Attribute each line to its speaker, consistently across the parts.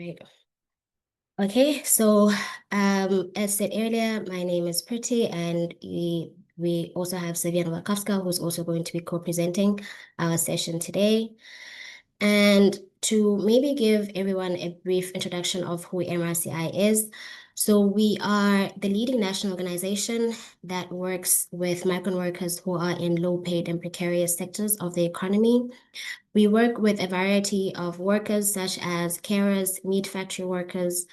Speaker 1: Right. Okay, so as said earlier, my name is Pretty, and we also have Saviana Wakowska, who's also going to be co-presenting our session today. And to maybe give everyone a brief introduction of who MRCI is. So we are the leading national organization that works with migrant workers who are in low-paid and precarious sectors of the economy. We work with a variety of workers such as carers, meat factory workers,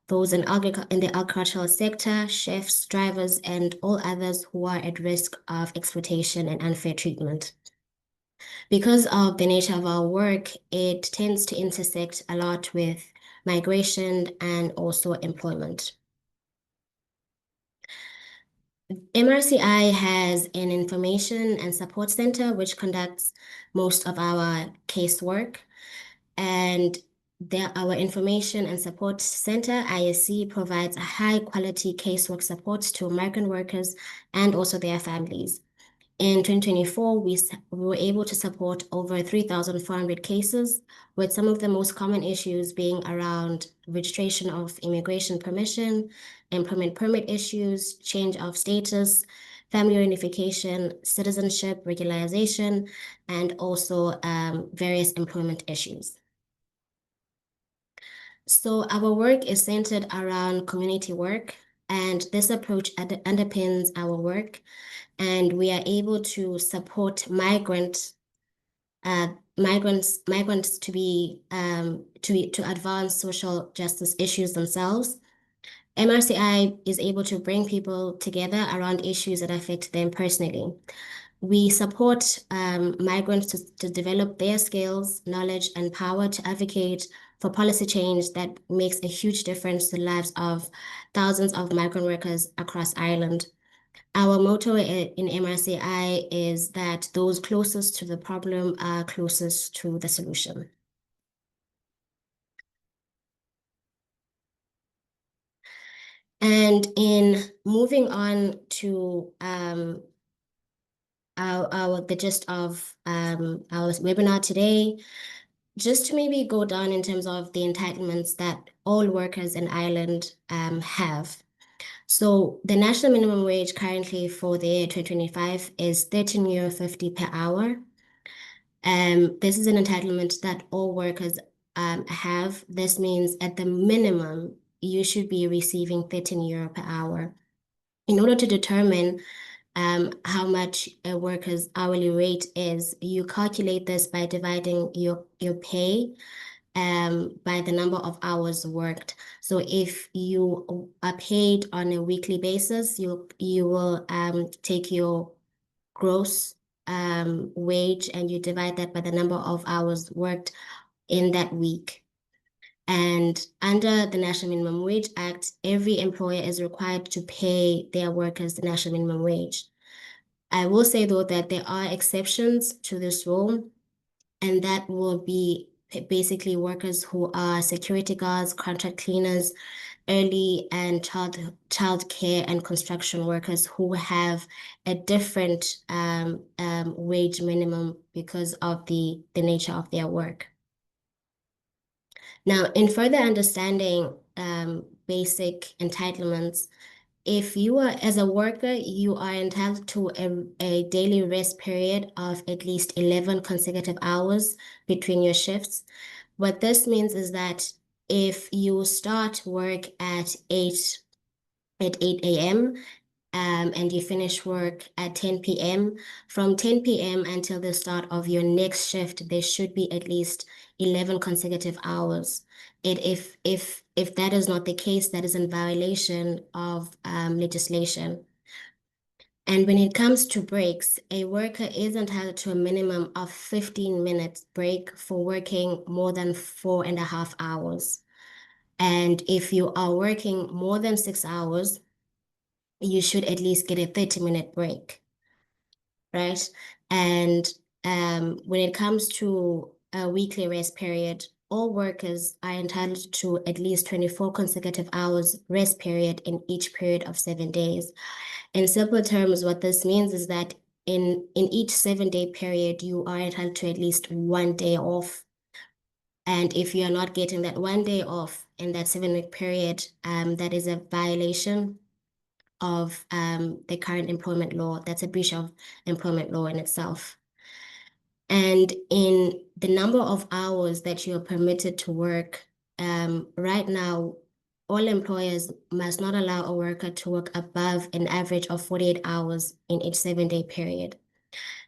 Speaker 1: those in the agricultural sector, chefs, drivers, and all others who are at risk of exploitation and unfair treatment. Because of the nature of our work, it tends to intersect a lot with migration and also employment. MRCI has an information and support center which conducts most of our casework. And our Information and Support Center, ISC, provides a high quality casework support to migrant workers and also their families. In 2024, we were able to support over 3,400 cases, with some of the most common issues being around registration of immigration permission, employment permit issues, change of status, family reunification, citizenship regularization, and also various employment issues. So our work is centered around community work, and this approach underpins our work, and we are able to support migrants to advance social justice issues themselves. MRCI is able to bring people together around issues that affect them personally. We support migrants to develop their skills, knowledge, and power to advocate for policy change that makes a huge difference to the lives of thousands of migrant workers across Ireland. Our motto in MRCI is that those closest to the problem are closest to the solution. And in moving on to the gist of our webinar today, just to maybe go down in terms of the entitlements that all workers in Ireland have. So the national minimum wage currently for the year 2025 is €13.50 per hour. This is an entitlement that all workers have. This means at the minimum, you should be receiving €13 per hour. In order to determine how much a worker's hourly rate is, you calculate this by dividing your pay by the number of hours worked. So if you are paid on a weekly basis, you will take your gross wage and you divide that by the number of hours worked in that week. And under the National Minimum Wage Act, every employer is required to pay their workers the national minimum wage. I will say, though, that there are exceptions to this rule, and that will be basically workers who are security guards, contract cleaners, early and child care and construction workers who have a different wage minimum because of the nature of their work. Now, in further understanding basic entitlements, if you are, as a worker, you are entitled to a daily rest period of at least 11 consecutive hours between your shifts. What this means is that if you start work at 8 a.m. And you finish work at 10 p.m., from 10 p.m. until the start of your next shift, there should be at least 11 consecutive hours. If that is not the case, that is in violation of legislation. And when it comes to breaks, a worker is entitled to a minimum of 15 minutes break for working more than 4.5 hours. And if you are working more than 6 hours, you should at least get a 30-minute break, right? And when it comes to a weekly rest period, all workers are entitled to at least 24 consecutive hours rest period in each period of 7 days. In simple terms, what this means is that in each 7-day period, you are entitled to at least 1 day off. And if you're not getting that 1 day off in that 7 week period, that is a violation of the current employment law. That's a breach of employment law in itself. And in the number of hours that you're permitted to work, right now, all employers must not allow a worker to work above an average of 48 hours in each 7 day period.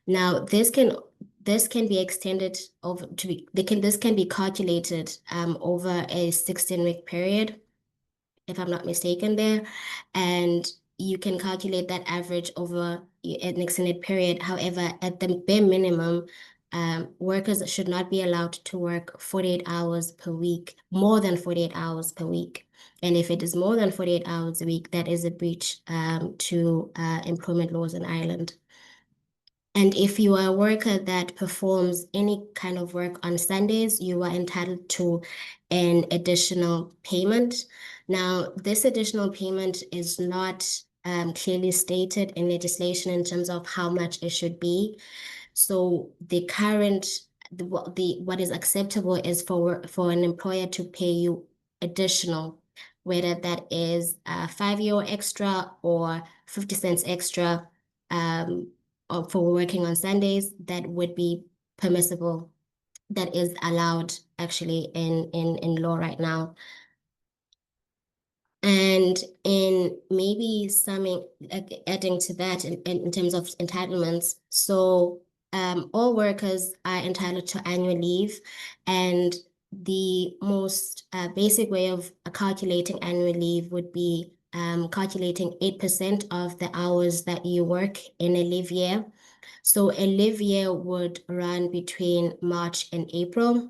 Speaker 1: Now, this can be extended over to be, this can be calculated over a 16-week period, if I'm not mistaken there. And you can calculate that average over an extended period. However, at the bare minimum, workers should not be allowed to work 48 hours per week, more than 48 hours per week. And if it is more than 48 hours a week, that is a breach to employment laws in Ireland. And if you are a worker that performs any kind of work on Sundays, you are entitled to an additional payment. Now, this additional payment is not clearly stated in legislation in terms of how much it should be. So what is acceptable is for an employer to pay you additional, whether that is €5 extra or 50 cents extra, or for working on Sundays, that would be permissible. That is allowed actually in law right now. And in maybe adding to that in terms of entitlements, so all workers are entitled to annual leave, and the most basic way of calculating annual leave would be calculating 8% of the hours that you work in a leave year. So a leave year would run between March and April.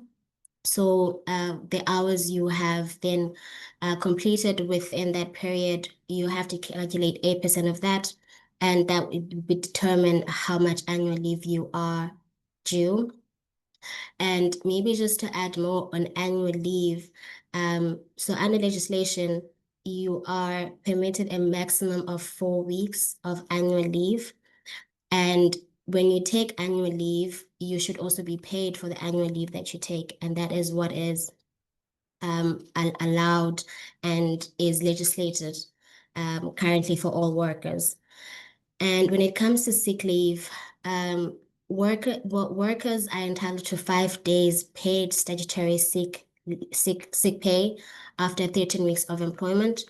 Speaker 1: So the hours you have then completed within that period, you have to calculate 8% of that, and that would determine how much annual leave you are due. And maybe just to add more on annual leave, so under legislation, you are permitted a maximum of 4 weeks of annual leave. And when you take annual leave, you should also be paid for the annual leave that you take. And that is what is allowed and is legislated currently for all workers. And when it comes to sick leave, workers are entitled to 5 days paid statutory sick pay after 13 weeks of employment.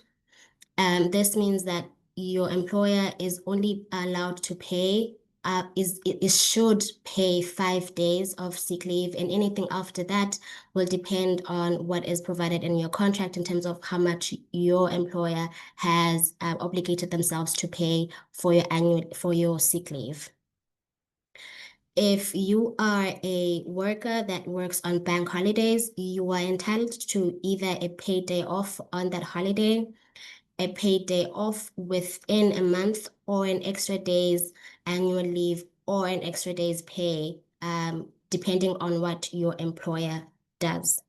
Speaker 1: This means that your employer is only allowed to pay is should pay 5 days of sick leave, and anything after that will depend on what is provided in your contract in terms of how much your employer has obligated themselves to pay for your sick leave. If you are a worker that works on bank holidays, you are entitled to either a paid day off on that holiday, a paid day off within a month, or an extra day's annual leave, or an extra day's pay, depending on what your employer does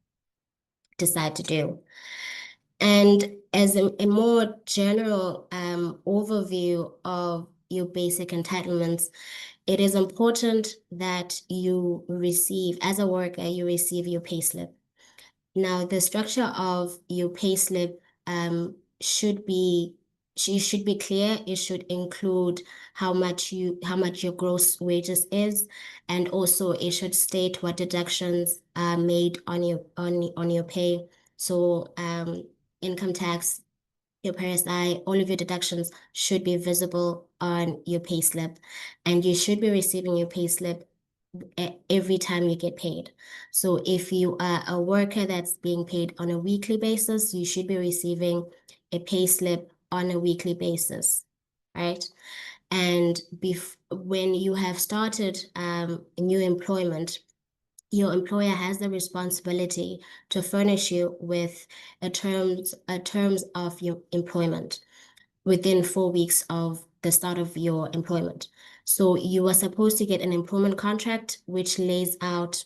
Speaker 1: decide to do. And as a more general overview of your basic entitlements, it is important that you receive, as a worker, you receive your payslip. Now, the structure of your payslip should be clear. It should include how much your gross wages is, and also it should state what deductions are made on your pay. So income tax, your PRSI, all of your deductions should be visible on your payslip, and you should be receiving your payslip every time you get paid. So if you are a worker that's being paid on a weekly basis, you should be receiving a payslip on a weekly basis, right? And when you have started new employment, your employer has the responsibility to furnish you with a terms of your employment within 4 weeks of the start of your employment. So you are supposed to get an employment contract which lays out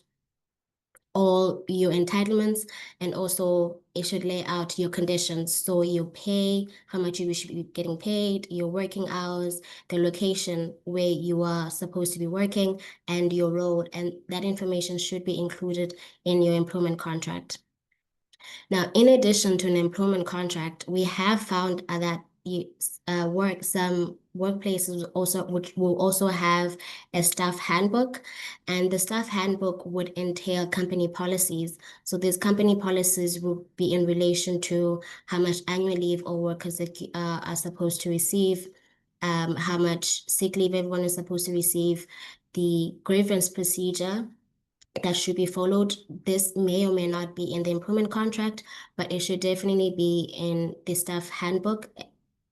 Speaker 1: all your entitlements, and also it should lay out your conditions. So your pay, how much you should be getting paid, your working hours, the location where you are supposed to be working, and your role. And that information should be included in your employment contract. Now, in addition to an employment contract, we have found that some workplaces also which will also have a staff handbook, and the staff handbook would entail company policies. So these company policies will be in relation to how much annual leave all workers are supposed to receive, how much sick leave everyone is supposed to receive, the grievance procedure that should be followed. This may or may not be in the employment contract, but it should definitely be in the staff handbook,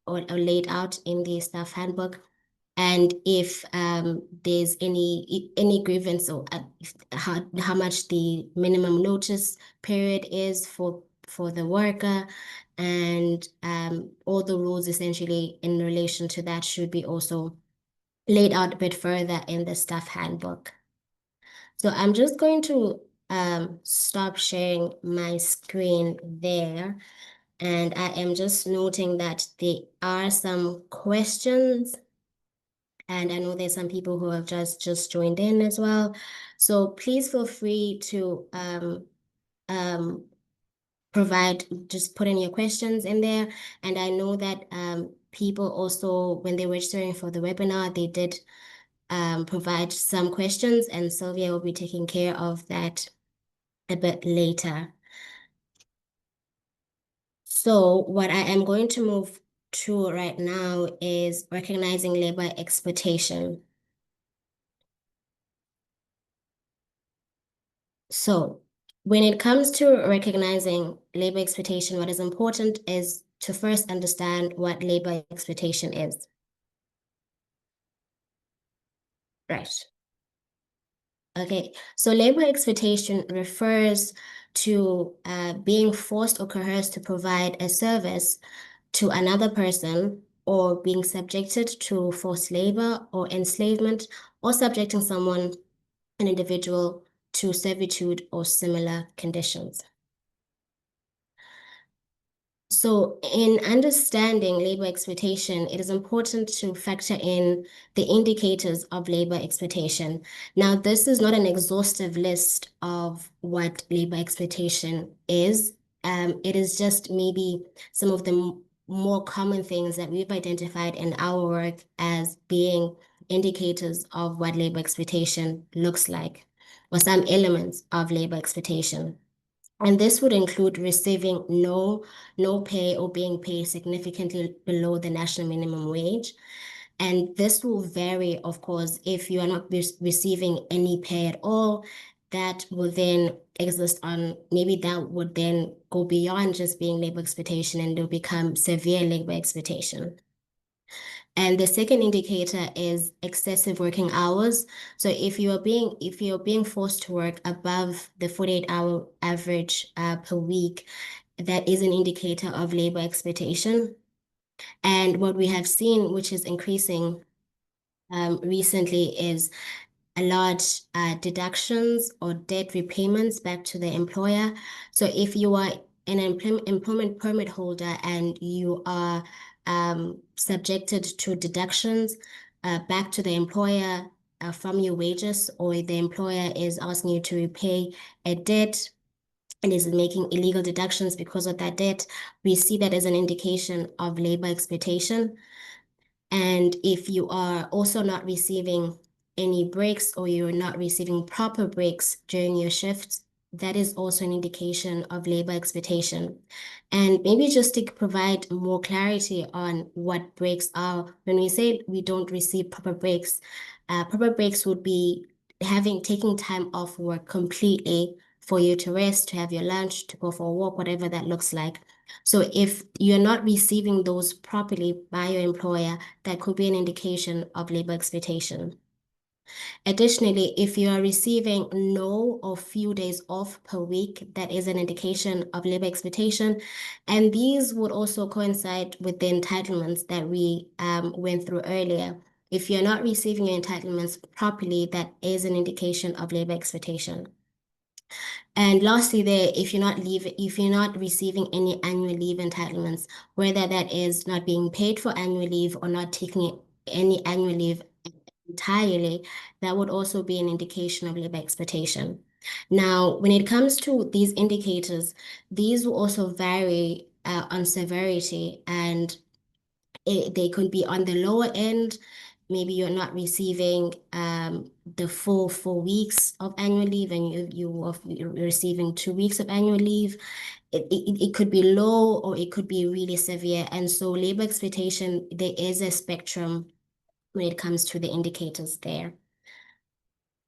Speaker 1: or laid out in the staff handbook. And if there's any grievance, or how much the minimum notice period is for the worker, and all the rules essentially in relation to that should be also laid out a bit further in the staff handbook. So I'm just going to stop sharing my screen there. And I am just noting that there are some questions. And I know there's some people who have just joined in as well. So please feel free to um, just put in your questions in there. And I know that people also, when they're registering for the webinar, they did provide some questions, and Sylvia will be taking care of that a bit later. So what I am going to move to right now is recognizing labor exploitation. So when it comes to recognizing labor exploitation, what is important is to first understand what labor exploitation is. Right. Okay, so labor exploitation refers to being forced or coerced to provide a service to another person, or being subjected to forced labor or enslavement, or subjecting an individual, to servitude or similar conditions. So in understanding labor exploitation, it is important to factor in the indicators of labor exploitation. Now, this is not an exhaustive list of what labor exploitation is. It is just maybe some of the more common things that we've identified in our work as being indicators of what labor exploitation looks like, or some elements of labor exploitation. And this would include receiving no pay, or being paid significantly below the national minimum wage. And this will vary, of course, if you are not receiving any pay at all. That will then exist on, maybe that would then go beyond just being labor exploitation, and it'll become severe labor exploitation. And the second indicator is excessive working hours. So if you're being forced to work above the 48-hour average per week, that is an indicator of labor exploitation. And what we have seen, which is increasing recently, is a large deductions or debt repayments back to the employer. So if you are an employment permit holder and you are subjected to deductions back to the employer from your wages, or the employer is asking you to repay a debt and is making illegal deductions because of that debt, we see that as an indication of labor exploitation. And if you are also not receiving any breaks, or you're not receiving proper breaks during your shifts, that is also an indication of labor exploitation. And maybe just to provide more clarity on what breaks are, when we say we don't receive proper breaks would be taking time off work completely for you to rest, to have your lunch, to go for a walk, whatever that looks like. So if you're not receiving those properly by your employer, that could be an indication of labor exploitation. Additionally, if you are receiving no or few days off per week, that is an indication of labor exploitation. And these would also coincide with the entitlements that we went through earlier. If you're not receiving your entitlements properly, that is an indication of labor exploitation. And lastly, there, if you're not receiving any annual leave entitlements, whether that is not being paid for annual leave or not taking any annual leave entirely, that would also be an indication of labor exploitation. Now, when it comes to these indicators, these will also vary on severity, and they could be on the lower end. Maybe you're not receiving the full 4 weeks of annual leave, and you're receiving 2 weeks of annual leave. It could be low or it could be really severe. And so labor exploitation, there is a spectrum when it comes to the indicators there.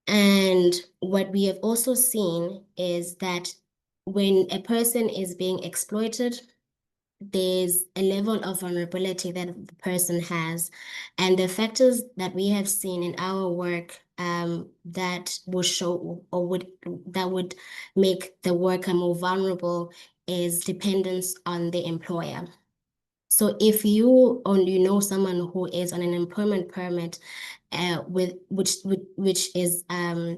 Speaker 1: And what we have also seen is that when a person is being exploited, there's a level of vulnerability that the person has. And the factors that we have seen in our work that will show or that would make the worker more vulnerable is dependence on the employer. So if you only know someone who is on an employment permit, with which is under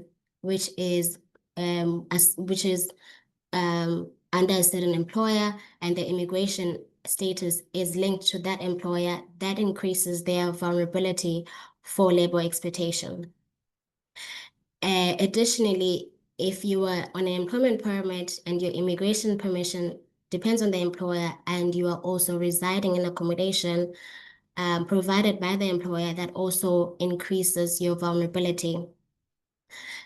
Speaker 1: a certain employer, and the immigration status is linked to that employer, that increases their vulnerability for labor exploitation. Additionally, if you are on an employment permit and your immigration permission depends on the employer, and you are also residing in accommodation provided by the employer, that also increases your vulnerability.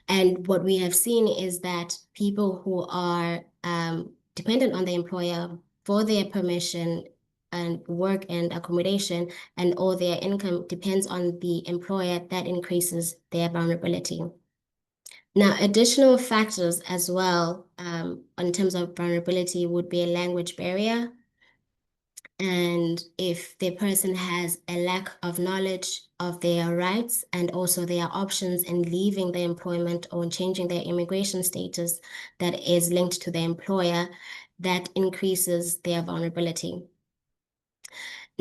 Speaker 1: And what we have seen is that people who are dependent on the employer for their permission and work and accommodation, and all their income depends on the employer, that increases their vulnerability. Now, additional factors as well in terms of vulnerability would be a language barrier. And if the person has a lack of knowledge of their rights and also their options in leaving the employment or changing their immigration status that is linked to the employer, that increases their vulnerability.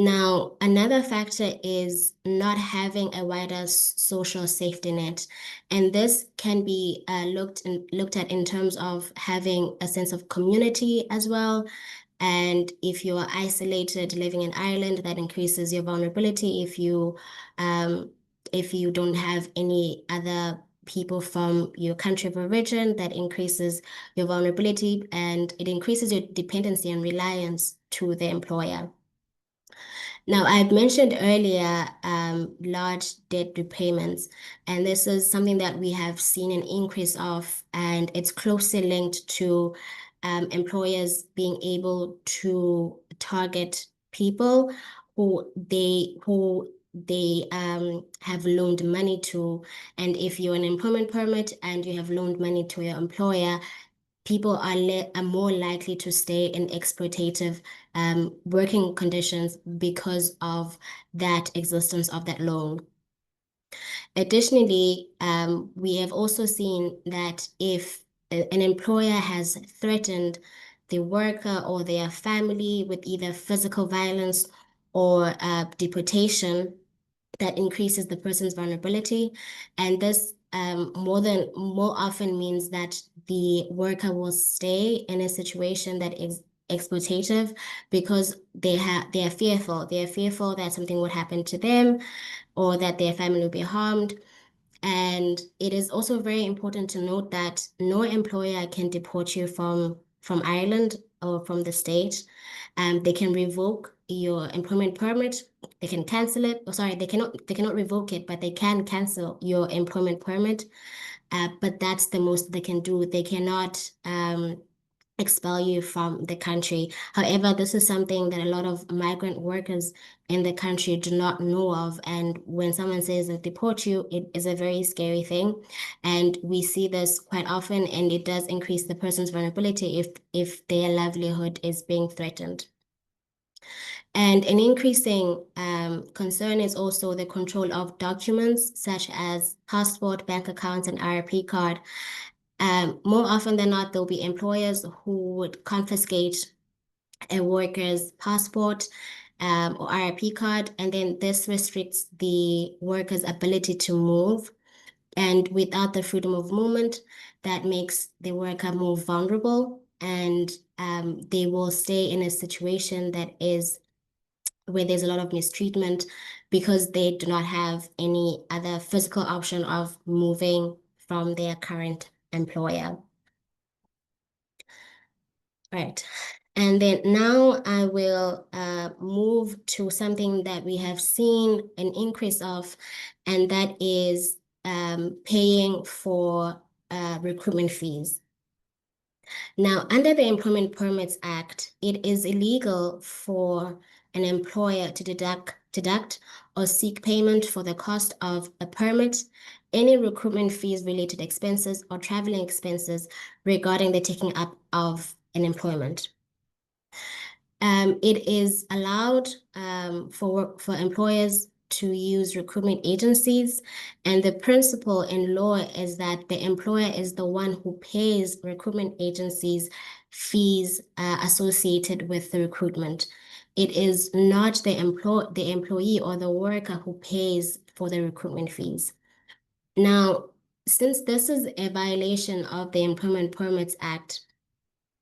Speaker 1: Now, another factor is not having a wider social safety net. And this can be looked at in terms of having a sense of community as well. And if you are isolated living in Ireland, that increases your vulnerability. If you don't have any other people from your country of origin, that increases your vulnerability, and it increases your dependency and reliance to the employer. Now, I had mentioned earlier large debt repayments, and this is something that we have seen an increase of, and it's closely linked to employers being able to target people who they have loaned money to. And if you're an employment permit and you have loaned money to your employer, people are more likely to stay in exploitative working conditions because of that existence of that loan. Additionally, we have also seen that if an employer has threatened the worker or their family with either physical violence or deportation, that increases the person's vulnerability. And this more often means that the worker will stay in a situation that is exploitative because they are fearful. They are fearful that something would happen to them or that their family will be harmed. And it is also very important to note that no employer can deport you from Ireland or from the state. They can revoke your employment permit. They can cancel it. Oh, sorry, they cannot revoke it, but they can cancel your employment permit. But that's the most they can do. They cannot expel you from the country. However, this is something that a lot of migrant workers in the country do not know of. And when someone says they deport you, it is a very scary thing. And we see this quite often, and it does increase the person's vulnerability if their livelihood is being threatened. And an increasing concern is also the control of documents such as passport, bank accounts, and IRP card. More often than not, there'll be employers who would confiscate a worker's passport or IRP card, and then this restricts the worker's ability to move. And without the freedom of movement, that makes the worker more vulnerable, and they will stay in a situation that is where there's a lot of mistreatment because they do not have any other physical option of moving from their current employer. Right. And then now I will move to something that we have seen an increase of, and that is paying for recruitment fees. Now, under the Employment Permits Act, it is illegal for an employer to deduct or seek payment for the cost of a permit, any recruitment fees related expenses, or traveling expenses regarding the taking up of an employment. It is allowed for employers to use recruitment agencies, and the principle in law is that the employer is the one who pays recruitment agencies fees associated with the recruitment. It is not the employee or the worker who pays for the recruitment fees. Now, since this is a violation of the Employment Permits Act,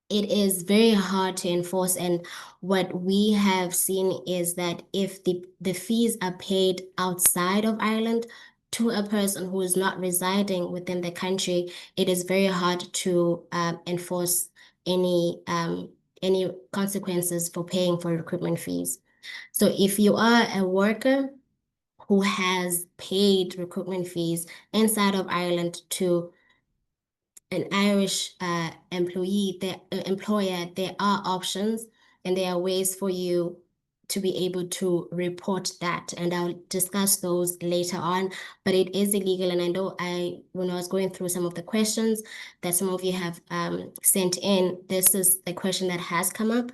Speaker 1: it is very hard to enforce. And what we have seen is that if the fees are paid outside of Ireland to a person who is not residing within the country, it is very hard to enforce any consequences for paying for recruitment fees. So if you are a worker who has paid recruitment fees inside of Ireland to an Irish employer, there are options and there are ways for you to be able to report that. And I'll discuss those later on, but it is illegal. And I know when I was going through some of the questions that some of you have sent in, this is the question that has come up.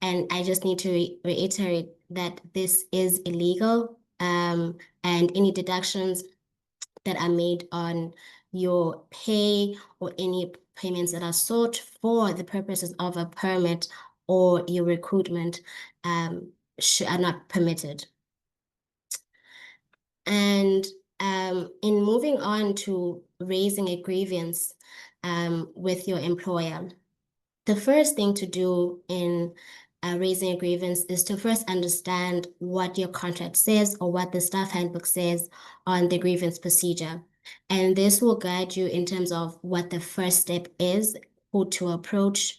Speaker 1: And I just need to reiterate that this is illegal. And any deductions that are made on your pay or any payments that are sought for the purposes of a permit or your recruitment are not permitted. And in moving on to raising a grievance with your employer, the first thing to do in raising a grievance is to first understand what your contract says or what the staff handbook says on the grievance procedure. And this will guide you in terms of what the first step is, who to approach,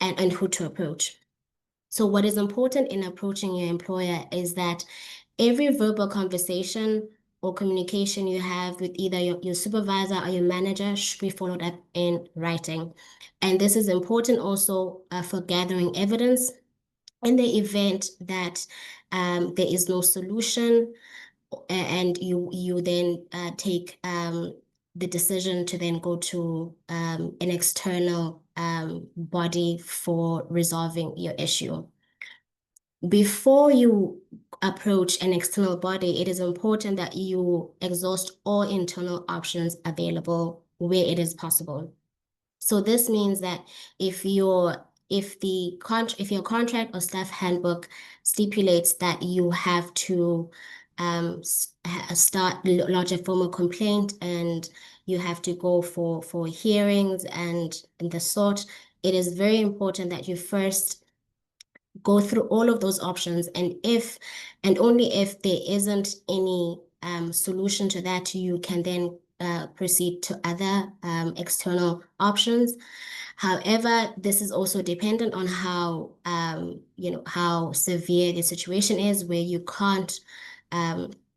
Speaker 1: and who to approach. So what is important in approaching your employer is that every verbal conversation or communication you have with either your supervisor or your manager should be followed up in writing. And this is important also for gathering evidence in the event that there is no solution and you then take the decision to then go to an external body for resolving your issue. Before you approach an external body, it is important that you exhaust all internal options available where it is possible. So this means that if your contract or staff handbook stipulates that you have to lodge a formal complaint and you have to go for hearings and the sort, it is very important that you first go through all of those options, and only if there isn't any solution to that, you can then proceed to other external options. However, this is also dependent on how severe the situation is, where you can't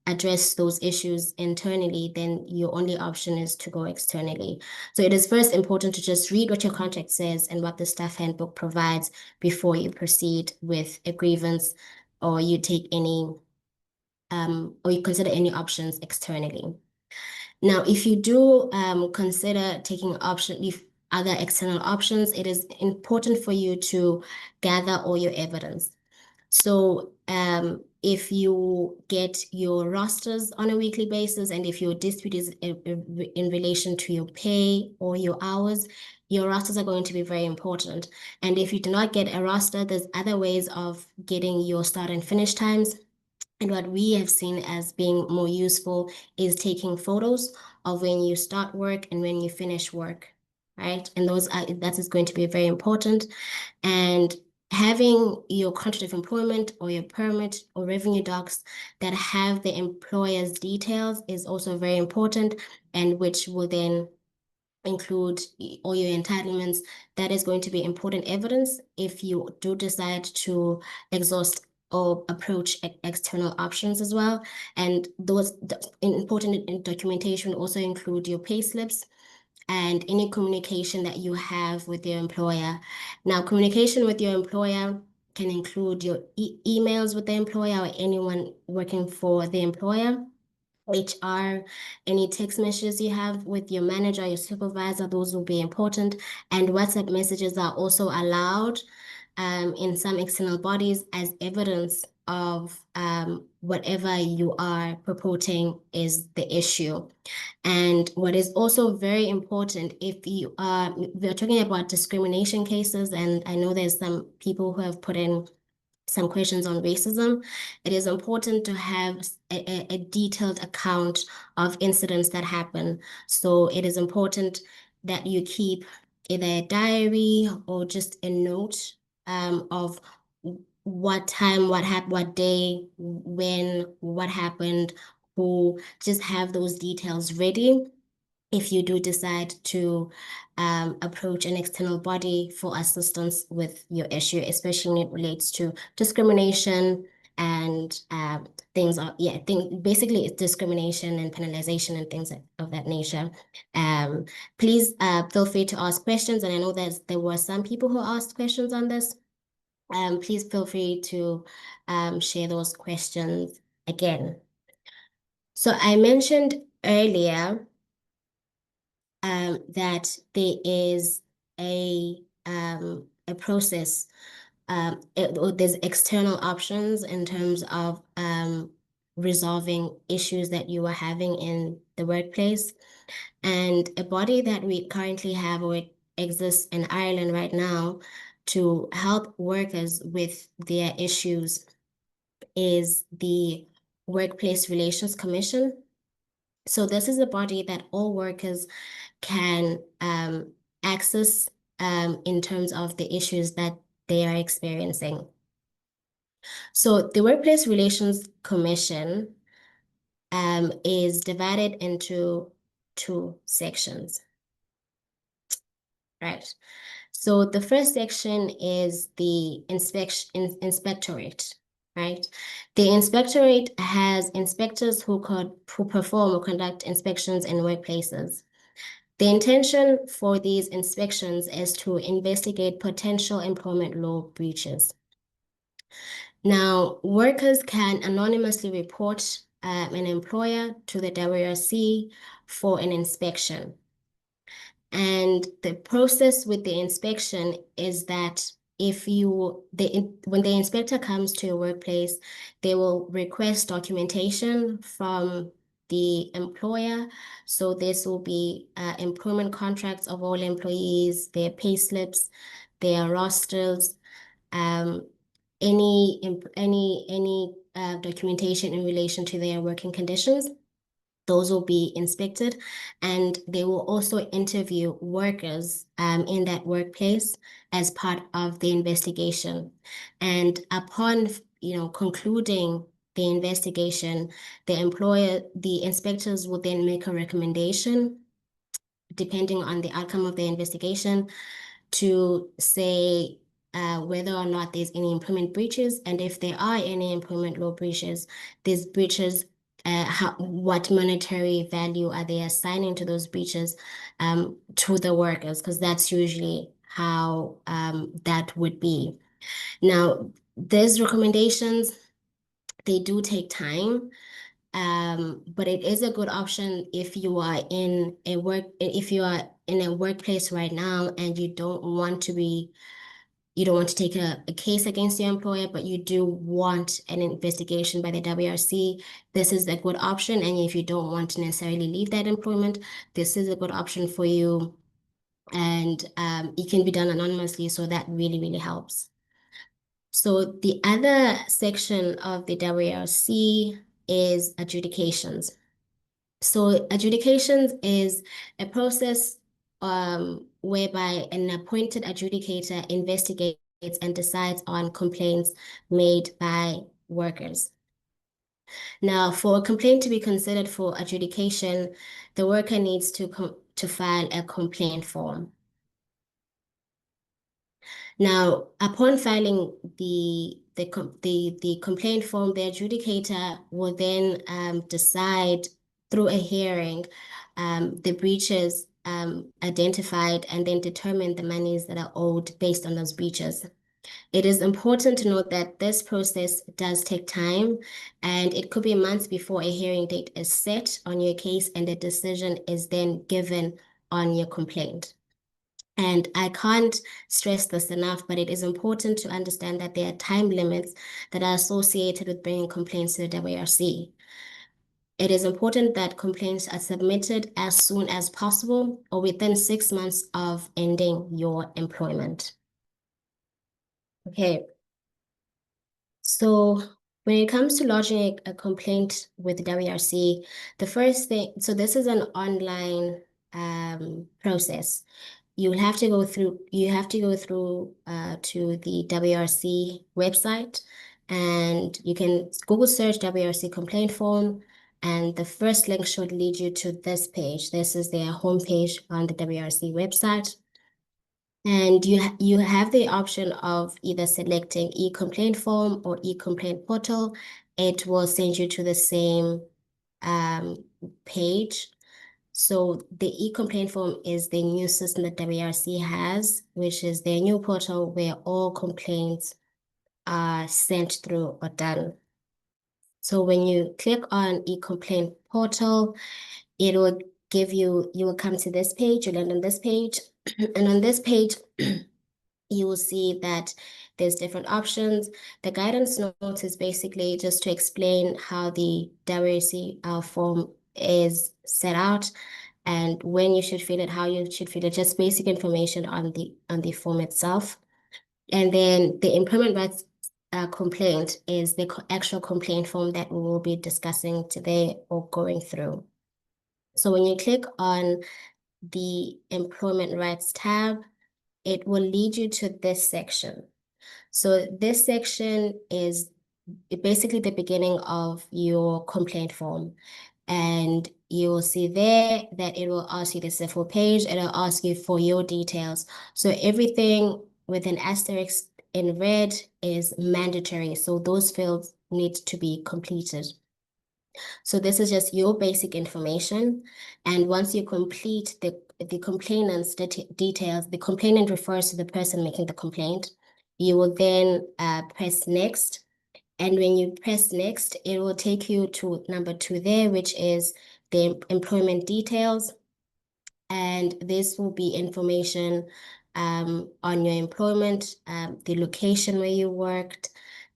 Speaker 1: address those issues internally, then your only option is to go externally. So it is first important to just read what your contract says and what the staff handbook provides before you proceed with a grievance or you take any or you consider any options externally. Now, if you do consider taking other external options, it is important for you to gather all your evidence. So if you get your rosters on a weekly basis, and if your dispute is in relation to your pay or your hours, your rosters are going to be very important. And if you do not get a roster, there's other ways of getting your start and finish times. And what we have seen as being more useful is taking photos of when you start work and when you finish work. right? And that is going to be very important. And having your contract of employment or your permit or revenue docs that have the employer's details is also very important, and which will then include all your entitlements. That is going to be important evidence if you do decide to exhaust or approach external options as well. And those important documentation also include your pay slips and any communication that you have with your employer. Now, communication with your employer can include your emails with the employer or anyone working for the employer. HR, any text messages you have with your manager, your supervisor, those will be important. And WhatsApp messages are also allowed in some external bodies as evidence of whatever you are purporting is the issue. And what is also very important, if you are, we're talking about discrimination cases, and I know there's some people who have put in some questions on racism, it is important to have a detailed account of incidents that happen. So it is important that you keep either a diary or just a note of what time, what happened, what day, when, what happened, who, just have those details ready if you do decide to approach an external body for assistance with your issue, especially when it relates to discrimination and basically it's discrimination and penalization and things of that nature. Um, Please feel free to ask questions, and I know there were some people who asked questions on this. Please feel free to share those questions again. So I mentioned earlier that there is a process. There's external options in terms of resolving issues that you are having in the workplace. And a body that we currently have or exists in Ireland right now to help workers with their issues is the Workplace Relations Commission. So this is a body that all workers can access in terms of the issues that they are experiencing. So the Workplace Relations Commission is divided into two sections, right? So the first section is the inspectorate, right? The inspectorate has inspectors who perform or conduct inspections in workplaces. The intention for these inspections is to investigate potential employment law breaches. Now, workers can anonymously report an employer to the WRC for an inspection. And the process with the inspection is that when the inspector comes to your workplace, they will request documentation from the employer. So this will be employment contracts of all employees, their pay slips, their rosters, um, any documentation in relation to their working conditions. Those will be inspected, and they will also interview workers in that workplace as part of the investigation. And upon concluding the investigation, the inspectors will then make a recommendation depending on the outcome of the investigation to say whether or not there's any employment breaches, and if there are any employment law breaches, these breaches, what monetary value are they assigning to those breaches to the workers, because that's usually how that would be. Now, these recommendations, they do take time. But it is a good option if you are in a workplace right now and you don't want to take a case against your employer, but you do want an investigation by the WRC. This is a good option. And if you don't want to necessarily leave that employment, this is a good option for you. And it can be done anonymously, so that really, really helps. So the other section of the WRC is adjudications. So adjudications is a process whereby an appointed adjudicator investigates and decides on complaints made by workers. Now, for a complaint to be considered for adjudication, the worker needs to file a complaint form. Now, upon filing the complaint form, the adjudicator will then decide through a hearing the breaches identified and then determine the monies that are owed based on those breaches. It is important to note that this process does take time, and it could be months before a hearing date is set on your case and a decision is then given on your complaint. And I can't stress this enough, but it is important to understand that there are time limits that are associated with bringing complaints to the WRC. It is important that complaints are submitted as soon as possible or within 6 months of ending your employment. Okay, so when it comes to lodging a complaint with the WRC, the first thing, so this is an online process. You have to go through to the WRC website, and you can Google search WRC complaint form, and the first link should lead you to this page. This is their homepage on the WRC website. And you have the option of either selecting e-complaint form or e-complaint portal. It will send you to the same page. So the e-complaint form is the new system that WRC has, which is their new portal where all complaints are sent through or done. So when you click on e-complaint portal, it will you will come to this page, you'll land on this page, and on this page, you will see that there's different options. The guidance note is basically just to explain how the WRC form is set out and when you should fill it, how you should fill it, just basic information on the form itself. And then the employment rights complaint is the actual complaint form that we will be discussing today or going through. So when you click on the employment rights tab, it will lead you to this section. So this section is basically the beginning of your complaint form. And you will see there that it will ask you, this is a full page, and it'll ask you for your details. So everything with an asterisk in red is mandatory. So those fields need to be completed. So this is just your basic information. And once you complete the complainant's details, the complainant refers to the person making the complaint. You will then press next. And when you press next, it will take you to number 2 there, which is the employment details. And this will be information on your employment, the location where you worked,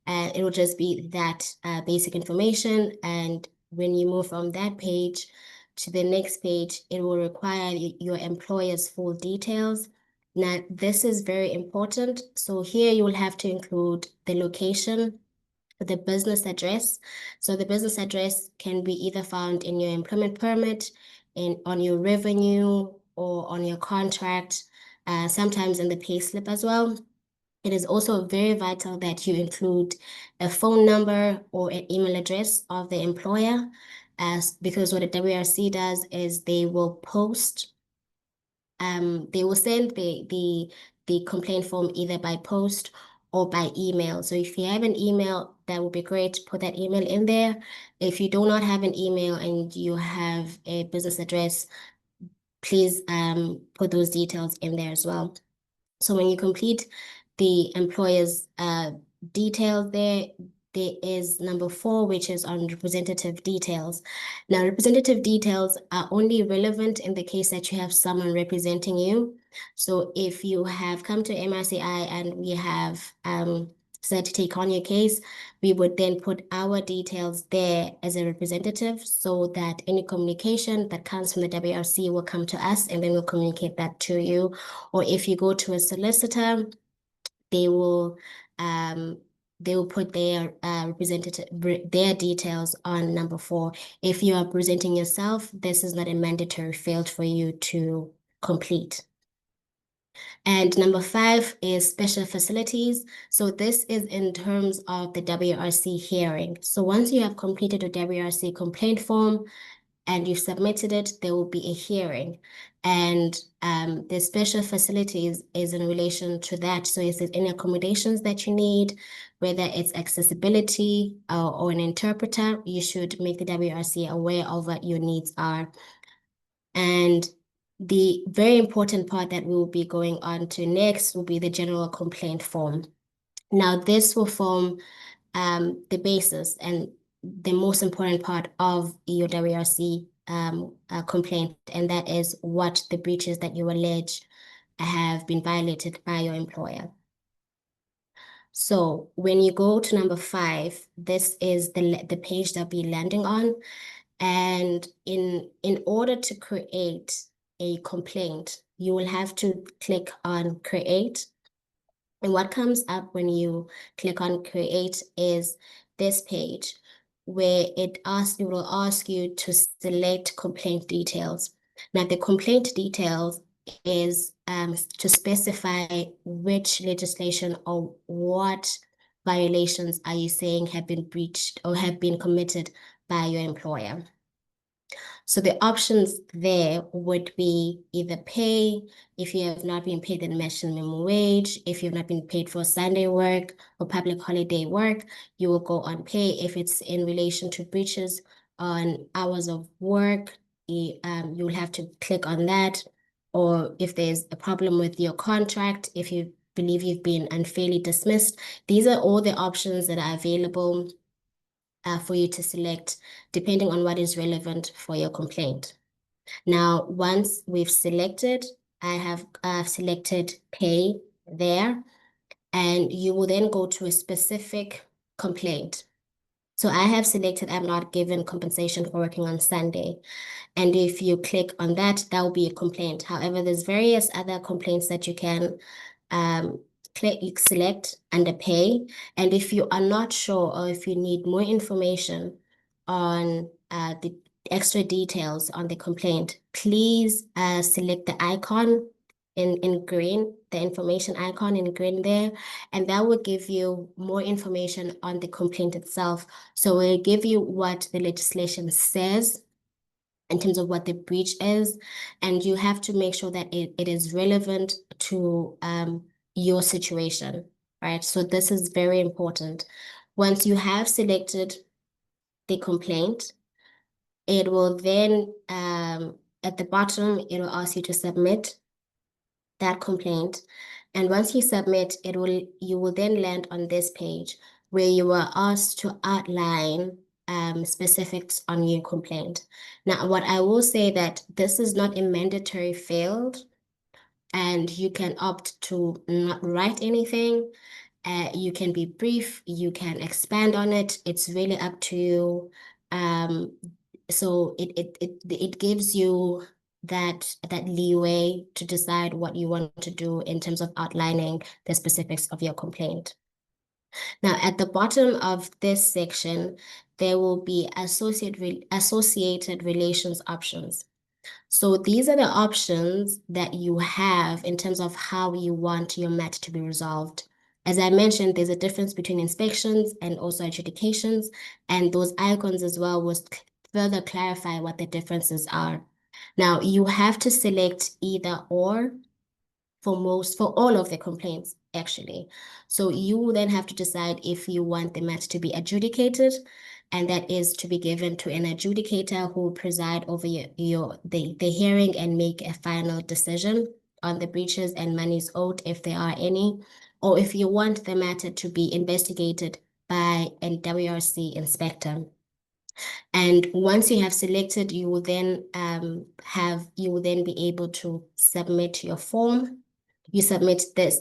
Speaker 1: and it will just be that basic information. And when you move from that page to the next page, it will require your employer's full details. Now, this is very important. So here you will have to include the location, the business address. So the business address can be either found in your employment permit, on your revenue, or on your contract, sometimes in the payslip as well. It is also very vital that you include a phone number or an email address of the employer, because what the WRC does is they will send the complaint form either by post or by email. So if you have an email, that would be great. Put that email in there. If you do not have an email and you have a business address, please put those details in there as well. So when you complete the employer's details there is number 4, which is on representative details. Now, representative details are only relevant in the case that you have someone representing you. So if you have come to MRCI and we have said to take on your case, we would then put our details there as a representative so that any communication that comes from the WRC will come to us and then we'll communicate that to you. Or if you go to a solicitor, they will put their their details on number 4. If you are presenting yourself, this is not a mandatory field for you to complete. And number five is special facilities. So this is in terms of the WRC hearing. So once you have completed a WRC complaint form and you've submitted it, there will be a hearing. And the special facilities is in relation to that. So is there any accommodations that you need, whether it's accessibility or an interpreter, you should make the WRC aware of what your needs are. And the very important part that we will be going on to next will be the general complaint form. Now, this will form the basis and the most important part of your WRC complaint, and that is what the breaches that you allege have been violated by your employer. So when you go to number five, this is the page that we're landing on. And in order to create a complaint, you will have to click on create. And what comes up when you click on create is this page where it will ask you to select complaint details. Now the complaint details is to specify which legislation or what violations are you saying have been breached or have been committed by your employer. So the options there would be either pay if you have not been paid the national minimum wage, if you've not been paid for Sunday work or public holiday work, you will go on pay. If it's in relation to breaches on hours of work, you will have to click on that. Or if there's a problem with your contract, if you believe you've been unfairly dismissed, these are all the options that are available for you to select depending on what is relevant for your complaint. Now, once we've selected, I have selected pay there, and you will then go to a specific complaint. So I have selected I'm not given compensation for working on Sunday. And if you click on that, that will be a complaint. However, there's various other complaints that you can um, select under pay. And if you are not sure or if you need more information on the extra details on the complaint, please select the icon in green, the information icon in green there, and that will give you more information on the complaint itself. So it will give you what the legislation says in terms of what the breach is, and you have to make sure that it is relevant to your situation, right? So this is very important. Once you have selected the complaint, it will then, at the bottom, it will ask you to submit that complaint. And once you submit, you will then land on this page where you are asked to outline specifics on your complaint. Now, what I will say that this is not a mandatory field, and you can opt to not write anything. You can be brief, you can expand on it. It's really up to you. Um, so it gives you that leeway to decide what you want to do in terms of outlining the specifics of your complaint. Now, at the bottom of this section, there will be associated relations options. So these are the options that you have in terms of how you want your matter to be resolved. As I mentioned, there's a difference between inspections and also adjudications, and those icons as well will further clarify what the differences are. Now, you have to select either or for all of the complaints, actually. So you will then have to decide if you want the matter to be adjudicated, and that is to be given to an adjudicator who will preside over the hearing and make a final decision on the breaches and monies owed if there are any, or if you want the matter to be investigated by a WRC inspector. And once you have selected, you will then be able to submit your form. You submit the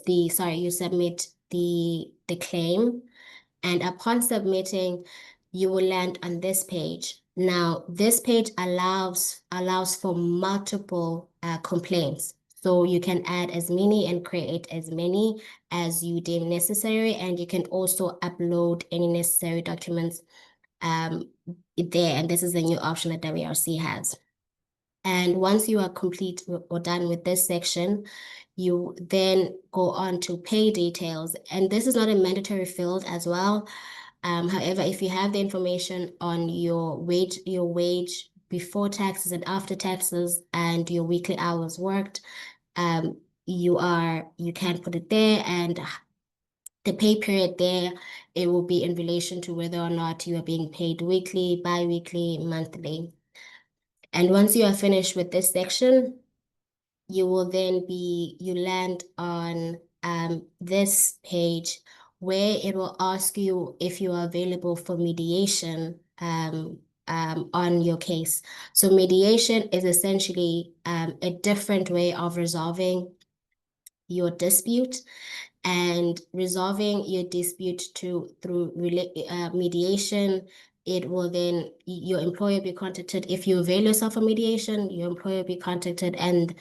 Speaker 1: claim, and upon submitting, you will land on this page. Now, this page allows for multiple complaints. So you can add as many and create as many as you deem necessary, and you can also upload any necessary documents there. And this is a new option that WRC has. And once you are complete or done with this section, you then go on to pay details. And this is not a mandatory field as well. However, if you have the information on your wage before taxes and after taxes and your weekly hours worked, um, you can put it there, and the pay period there, it will be in relation to whether or not you are being paid weekly, bi-weekly, monthly. And once you are finished with this section, you land on this page where it will ask you if you are available for mediation on your case. So mediation is essentially a different way of resolving your dispute, and resolving your dispute through mediation. It will then, your employer be contacted. If you avail yourself of mediation, your employer will be contacted, and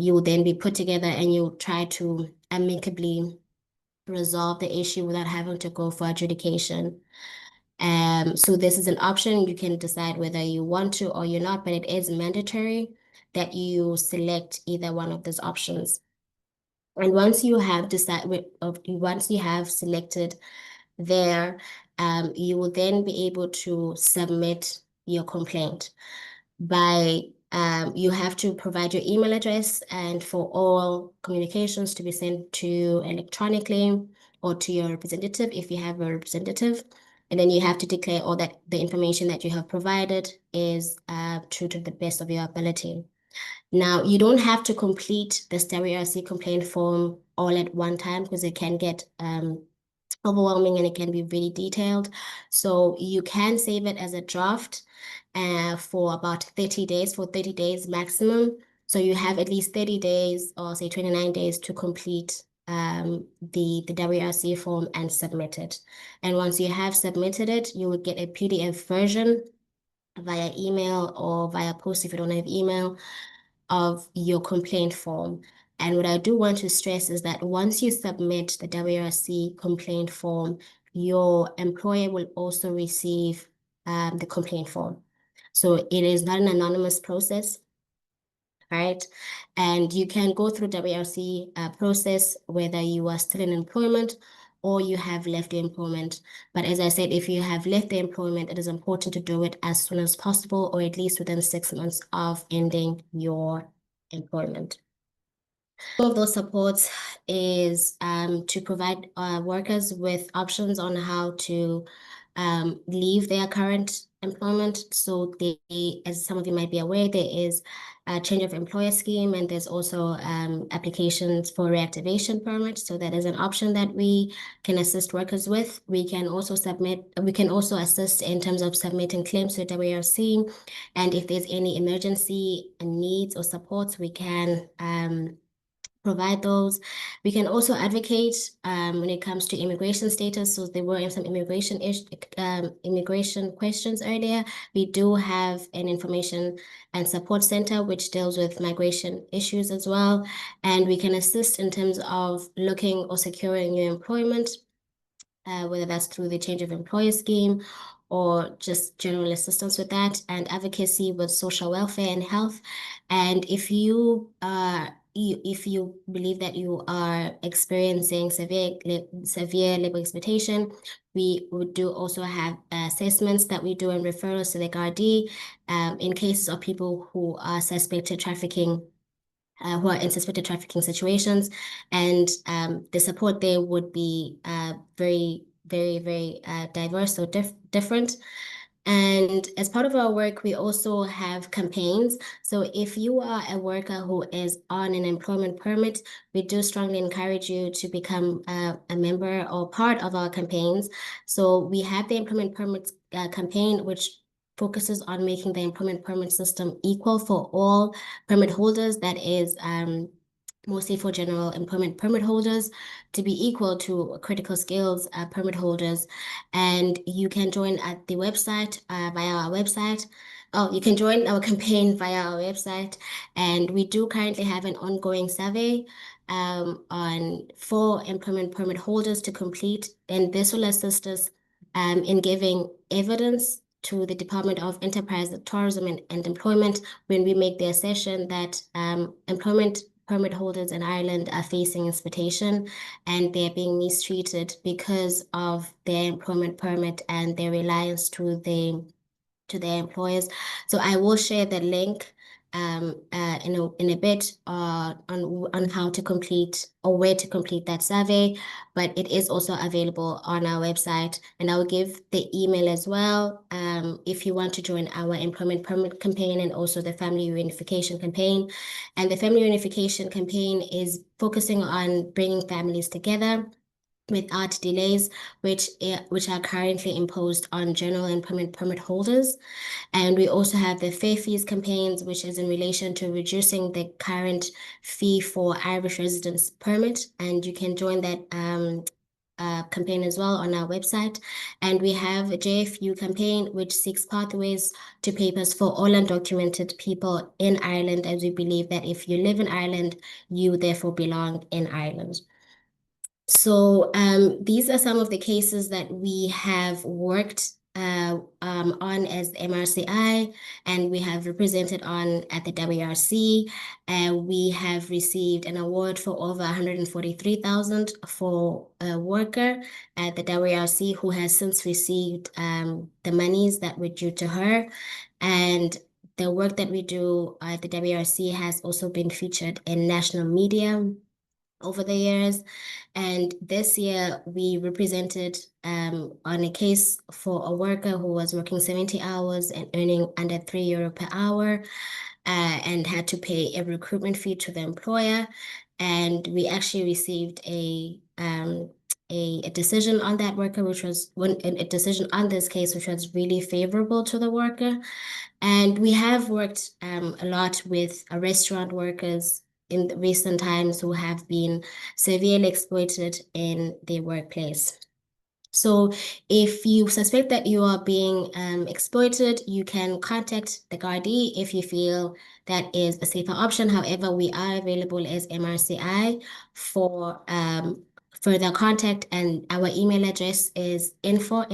Speaker 1: you will then be put together and you'll try to amicably resolve the issue without having to go for adjudication. So this is an option. You can decide whether you want to or you're not, but it is mandatory that you select either one of those options. And once you have selected there, you will then be able to submit your complaint by you have to provide your email address, and for all communications to be sent to electronically or to your representative if you have a representative. And then you have to declare all that the information that you have provided is true to the best of your ability. Now, you don't have to complete the WRC complaint form all at one time because it can get overwhelming and it can be really detailed. So you can save it as a draft for about 30 days, for 30 days maximum. So you have at least 30 days or say 29 days to complete the WRC form and submit it. And once you have submitted it, you will get a PDF version via email or via post if you don't have email of your complaint form. And what I do want to stress is that once you submit the WRC complaint form, your employer will also receive the complaint form. So it is not an anonymous process, right? And you can go through WRC process whether you are still in employment or you have left the employment. But as I said, if you have left the employment, it is important to do it as soon as possible, or at least within 6 months of ending your employment. One of those supports is to provide workers with options on how to leave their current employment. So as some of you might be aware, there is a change of employer scheme, and there's also applications for reactivation permits. So that is an option that we can assist workers with. We can also assist in terms of submitting claims to WRC. And if there's any emergency needs or supports, we can provide those. We can also advocate when it comes to immigration status. So there were some immigration questions earlier. We do have an information and support center which deals with migration issues as well. And we can assist in terms of looking or securing your employment, whether that's through the change of employer scheme or just general assistance with that, and advocacy with social welfare and health. And if you believe that you are experiencing severe labor exploitation, we would do also have assessments that we do and referrals to the Gardaí in cases of people who are suspected trafficking who are in suspected trafficking situations. And the support there would be very, very, very diverse or different. And as part of our work, we also have campaigns. So if you are a worker who is on an employment permit, we do strongly encourage you to become a member or part of our campaigns. So we have the employment permits campaign, which focuses on making the employment permit system equal for all permit holders. That is mostly for general employment permit holders to be equal to critical skills permit holders. And you can join at the website via our website. Oh, you can join our campaign via our website. And we do currently have an ongoing survey for employment permit holders to complete. And this will assist us in giving evidence to the Department of Enterprise, Tourism and Employment when we make the assertion that employment permit holders in Ireland are facing exploitation and they're being mistreated because of their employment permit and their reliance to their employers. So I will share the link in a bit on how to complete or where to complete that survey, but it is also available on our website, and I will give the email as well if you want to join our employment permit campaign and also the family reunification campaign. And the family reunification campaign is focusing on bringing families together without delays, which are currently imposed on general employment permit holders. And we also have the fair fees campaigns, which is in relation to reducing the current fee for Irish residence permit. And you can join that campaign as well on our website. And we have a JFU campaign, which seeks pathways to papers for all undocumented people in Ireland, as we believe that if you live in Ireland, you therefore belong in Ireland. So these are some of the cases that we have worked on as MRCI, and we have represented on at the WRC. We have received an award for over 143,000 for a worker at the WRC who has since received the monies that were due to her. And the work that we do at the WRC has also been featured in national media over the years. And this year we represented on a case for a worker who was working 70 hours and earning under €3 per hour and had to pay a recruitment fee to the employer. And we actually received a decision on that worker, which was a decision on this case, which was really favorable to the worker. And we have worked a lot with restaurant workers in the recent times who have been severely exploited in their workplace. So if you suspect that you are being exploited, you can contact the Gardaí if you feel that is a safer option. However, we are available as MRCI for further contact, and our email address is info@mrci.ie.